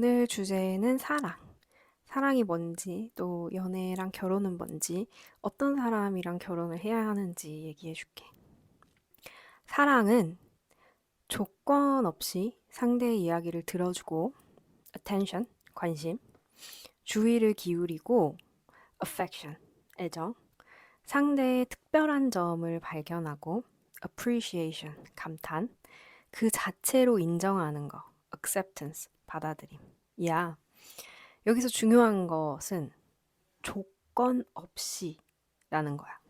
오늘 주제는 사랑. 사랑이 뭔지, 또 연애랑 결혼은 뭔지, 어떤 사람이랑 결혼을 해야 하는지 얘기해 줄게. 사랑은 조건 없이 상대의 이야기를 들어주고, attention, 관심, 주의를 기울이고, affection, 애정, 상대의 특별한 점을 발견하고, appreciation, 감탄, 그 자체로 인정하는 거, acceptance, 받아들임. 야, 여기서 중요한 것은 조건 없이라는 거야.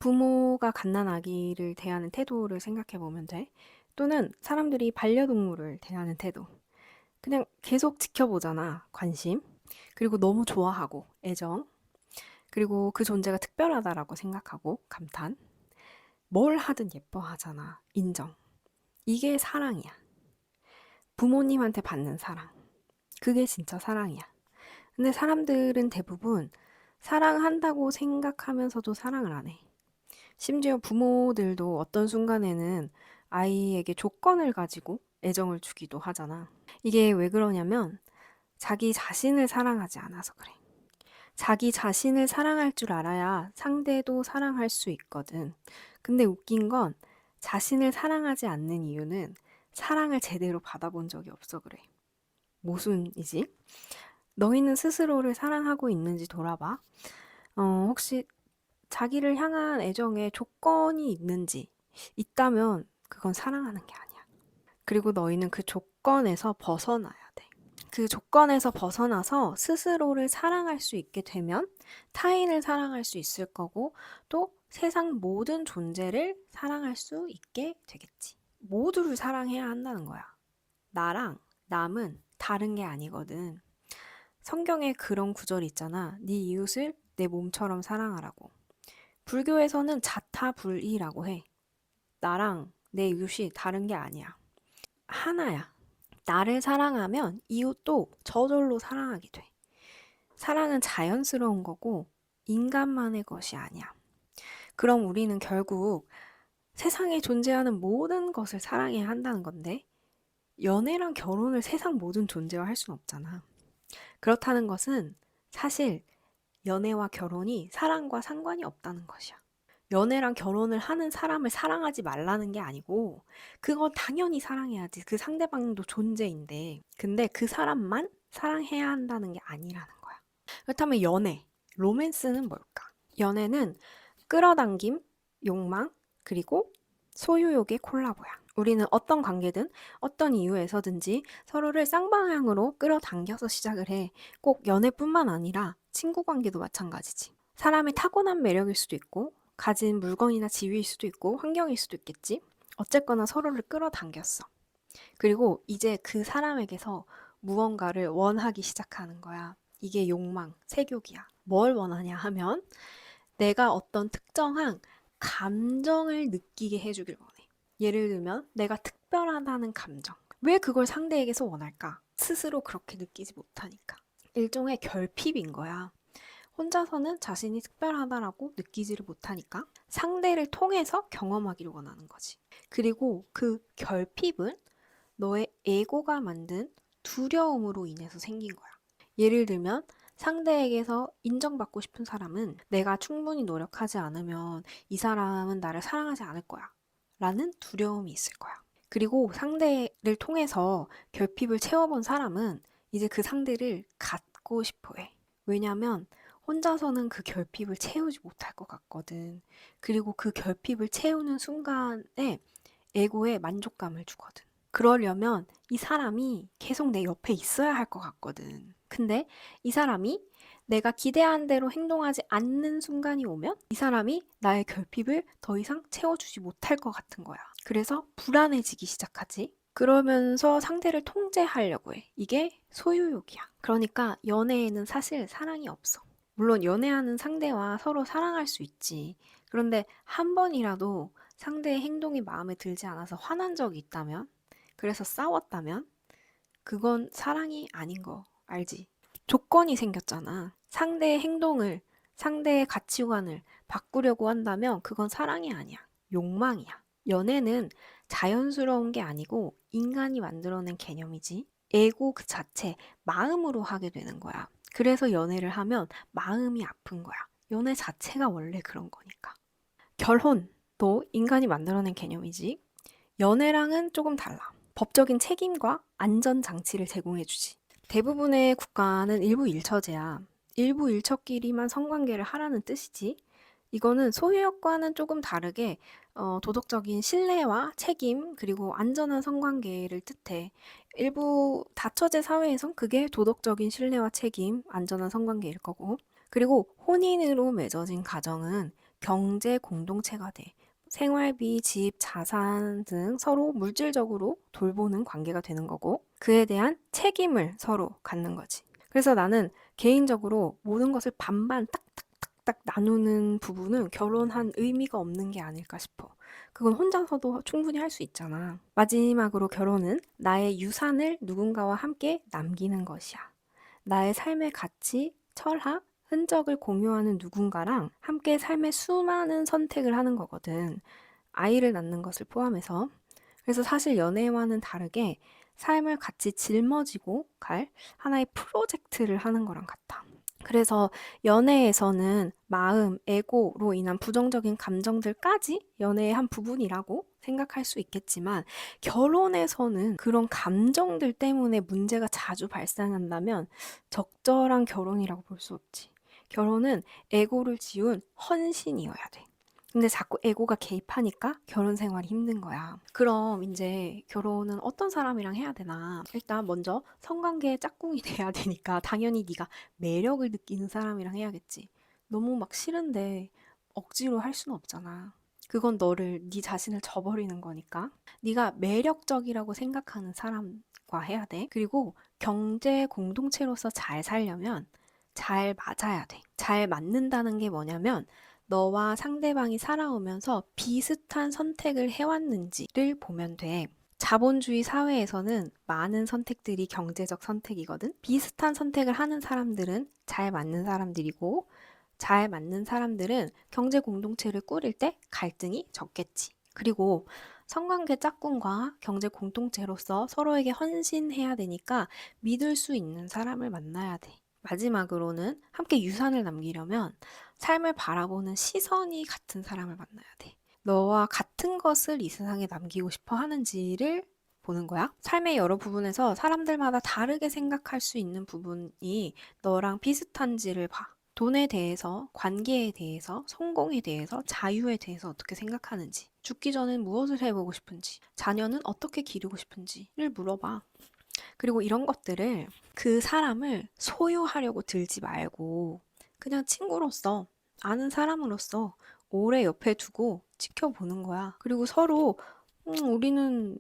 부모가 갓난아기를 대하는 태도를 생각해 보면 돼. 또는 사람들이 반려동물을 대하는 태도. 그냥 계속 지켜보잖아. 관심. 그리고 너무 좋아하고 애정. 그리고 그 존재가 특별하다라고 생각하고 감탄. 뭘 하든 예뻐하잖아. 인정. 이게 사랑이야. 부모님한테 받는 사랑. 그게 진짜 사랑이야. 근데 사람들은 대부분 사랑한다고 생각하면서도 사랑을 안 해. 심지어 부모들도 어떤 순간에는 아이에게 조건을 가지고 애정을 주기도 하잖아. 이게 왜 그러냐면 자기 자신을 사랑하지 않아서 그래. 자기 자신을 사랑할 줄 알아야 상대도 사랑할 수 있거든. 근데 웃긴 건 자신을 사랑하지 않는 이유는 사랑을 제대로 받아본 적이 없어 그래. 모순이지? 너희는 스스로를 사랑하고 있는지 돌아봐. 혹시 자기를 향한 애정에 조건이 있는지 있다면 그건 사랑하는 게 아니야. 그리고 너희는 그 조건에서 벗어나야 돼. 그 조건에서 벗어나서 스스로를 사랑할 수 있게 되면 타인을 사랑할 수 있을 거고 또 세상 모든 존재를 사랑할 수 있게 되겠지. 모두를 사랑해야 한다는 거야. 나랑 남은 다른 게 아니거든. 성경에 그런 구절이 있잖아. 네 이웃을 내 몸처럼 사랑하라고. 불교에서는 자타불이라고 해. 나랑 내 이웃이 다른 게 아니야. 하나야. 나를 사랑하면 이웃도 저절로 사랑하게 돼. 사랑은 자연스러운 거고 인간만의 것이 아니야. 그럼 우리는 결국 세상에 존재하는 모든 것을 사랑해야 한다는 건데 연애랑 결혼을 세상 모든 존재와 할 수는 없잖아. 그렇다는 것은 사실 연애와 결혼이 사랑과 상관이 없다는 것이야. 연애랑 결혼을 하는 사람을 사랑하지 말라는 게 아니고, 그건 당연히 사랑해야지. 그 상대방도 존재인데. 근데 그 사람만 사랑해야 한다는 게 아니라는 거야. 그렇다면 연애, 로맨스는 뭘까? 연애는 끌어당김, 욕망, 그리고 소유욕의 콜라보야. 우리는 어떤 관계든 어떤 이유에서든지 서로를 쌍방향으로 끌어당겨서 시작을 해. 꼭 연애뿐만 아니라 친구 관계도 마찬가지지. 사람이 타고난 매력일 수도 있고, 가진 물건이나 지위일 수도 있고, 환경일 수도 있겠지. 어쨌거나 서로를 끌어당겼어. 그리고 이제 그 사람에게서 무언가를 원하기 시작하는 거야. 이게 욕망, 색욕이야. 뭘 원하냐 하면 내가 어떤 특정한 감정을 느끼게 해주길 원해. 예를 들면 내가 특별하다는 감정. 왜 그걸 상대에게서 원할까? 스스로 그렇게 느끼지 못하니까. 일종의 결핍인 거야. 혼자서는 자신이 특별하다라고 느끼지를 못하니까 상대를 통해서 경험하기를 원하는 거지. 그리고 그 결핍은 너의 에고가 만든 두려움으로 인해서 생긴 거야. 예를 들면 상대에게서 인정받고 싶은 사람은 내가 충분히 노력하지 않으면 이 사람은 나를 사랑하지 않을 거야. 라는 두려움이 있을 거야. 그리고 상대를 통해서 결핍을 채워본 사람은 이제 그 상대를 갖고 싶어 해. 왜냐면 혼자서는 그 결핍을 채우지 못할 것 같거든. 그리고 그 결핍을 채우는 순간에 에고에 만족감을 주거든. 그러려면 이 사람이 계속 내 옆에 있어야 할 것 같거든. 근데 이 사람이 내가 기대한 대로 행동하지 않는 순간이 오면 이 사람이 나의 결핍을 더 이상 채워주지 못할 것 같은 거야. 그래서 불안해지기 시작하지. 그러면서 상대를 통제하려고 해. 이게 소유욕이야. 그러니까 연애에는 사실 사랑이 없어. 물론 연애하는 상대와 서로 사랑할 수 있지. 그런데 한 번이라도 상대의 행동이 마음에 들지 않아서 화난 적이 있다면, 그래서 싸웠다면, 그건 사랑이 아닌 거 알지? 조건이 생겼잖아. 상대의 행동을, 상대의 가치관을 바꾸려고 한다면 그건 사랑이 아니야. 욕망이야. 연애는 자연스러운 게 아니고 인간이 만들어낸 개념이지. 에고 그 자체, 마음으로 하게 되는 거야. 그래서 연애를 하면 마음이 아픈 거야. 연애 자체가 원래 그런 거니까. 결혼도 인간이 만들어낸 개념이지. 연애랑은 조금 달라. 법적인 책임과 안전장치를 제공해주지. 대부분의 국가는 일부 일처제야. 일부 일처끼리만 성관계를 하라는 뜻이지. 이거는 소유욕과는 조금 다르게 도덕적인 신뢰와 책임 그리고 안전한 성관계를 뜻해. 일부 다처제 사회에선 그게 도덕적인 신뢰와 책임, 안전한 성관계일 거고. 그리고 혼인으로 맺어진 가정은 경제 공동체가 돼. 생활비, 집, 자산 등 서로 물질적으로 돌보는 관계가 되는 거고, 그에 대한 책임을 서로 갖는 거지. 그래서 나는 개인적으로 모든 것을 반반 딱딱딱딱 나누는 부분은 결혼한 의미가 없는 게 아닐까 싶어. 그건 혼자서도 충분히 할 수 있잖아. 마지막으로 결혼은 나의 유산을 누군가와 함께 남기는 것이야. 나의 삶의 가치, 철학, 흔적을 공유하는 누군가랑 함께 삶의 수많은 선택을 하는 거거든. 아이를 낳는 것을 포함해서. 그래서 사실 연애와는 다르게 삶을 같이 짊어지고 갈 하나의 프로젝트를 하는 거랑 같아. 그래서 연애에서는 마음, 에고로 인한 부정적인 감정들까지 연애의 한 부분이라고 생각할 수 있겠지만, 결혼에서는 그런 감정들 때문에 문제가 자주 발생한다면 적절한 결혼이라고 볼 수 없지. 결혼은 에고를 지운 헌신이어야 돼. 근데 자꾸 에고가 개입하니까 결혼 생활이 힘든 거야. 그럼 이제 결혼은 어떤 사람이랑 해야 되나? 일단 먼저 성관계의 짝꿍이 돼야 되니까 당연히 네가 매력을 느끼는 사람이랑 해야겠지. 너무 막 싫은데 억지로 할 수는 없잖아. 그건 너를, 네 자신을 저버리는 거니까. 네가 매력적이라고 생각하는 사람과 해야 돼. 그리고 경제 공동체로서 잘 살려면 잘 맞아야 돼. 잘 맞는다는 게 뭐냐면 너와 상대방이 살아오면서 비슷한 선택을 해왔는지를 보면 돼. 자본주의 사회에서는 많은 선택들이 경제적 선택이거든. 비슷한 선택을 하는 사람들은 잘 맞는 사람들이고, 잘 맞는 사람들은 경제 공동체를 꾸릴 때 갈등이 적겠지. 그리고 성관계 짝꿍과 경제 공동체로서 서로에게 헌신해야 되니까 믿을 수 있는 사람을 만나야 돼. 마지막으로는 함께 유산을 남기려면 삶을 바라보는 시선이 같은 사람을 만나야 돼. 너와 같은 것을 이 세상에 남기고 싶어 하는지를 보는 거야. 삶의 여러 부분에서 사람들마다 다르게 생각할 수 있는 부분이 너랑 비슷한지를 봐. 돈에 대해서, 관계에 대해서, 성공에 대해서, 자유에 대해서 어떻게 생각하는지, 죽기 전엔 무엇을 해보고 싶은지, 자녀는 어떻게 기르고 싶은지를 물어봐. 그리고 이런 것들을, 그 사람을 소유하려고 들지 말고 그냥 친구로서, 아는 사람으로서 오래 옆에 두고 지켜보는 거야. 그리고 서로 우리는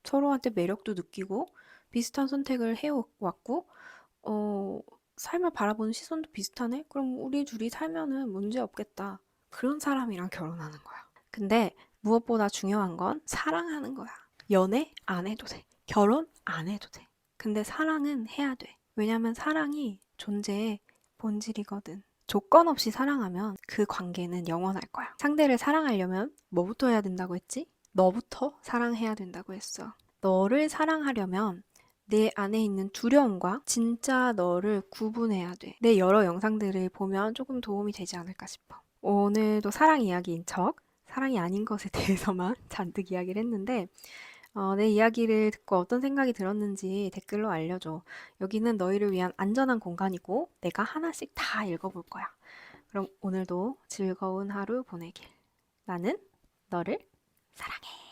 서로한테 매력도 느끼고 비슷한 선택을 해왔고 어, 삶을 바라보는 시선도 비슷하네? 그럼 우리 둘이 살면은 문제 없겠다. 그런 사람이랑 결혼하는 거야. 근데 무엇보다 중요한 건 사랑하는 거야. 연애 안 해도 돼. 결혼 안 해도 돼. 근데 사랑은 해야 돼. 왜냐면 사랑이 존재의 본질이거든. 조건 없이 사랑하면 그 관계는 영원할 거야. 상대를 사랑하려면 뭐부터 해야 된다고 했지? 너부터 사랑해야 된다고 했어. 너를 사랑하려면 내 안에 있는 두려움과 진짜 너를 구분해야 돼. 내 여러 영상들을 보면 조금 도움이 되지 않을까 싶어. 오늘도 사랑 이야기인 척, 사랑이 아닌 것에 대해서만 잔뜩 이야기를 했는데, 내 이야기를 듣고 어떤 생각이 들었는지 댓글로 알려줘. 여기는 너희를 위한 안전한 공간이고, 내가 하나씩 다 읽어볼 거야. 그럼 오늘도 즐거운 하루 보내길. 나는 너를 사랑해.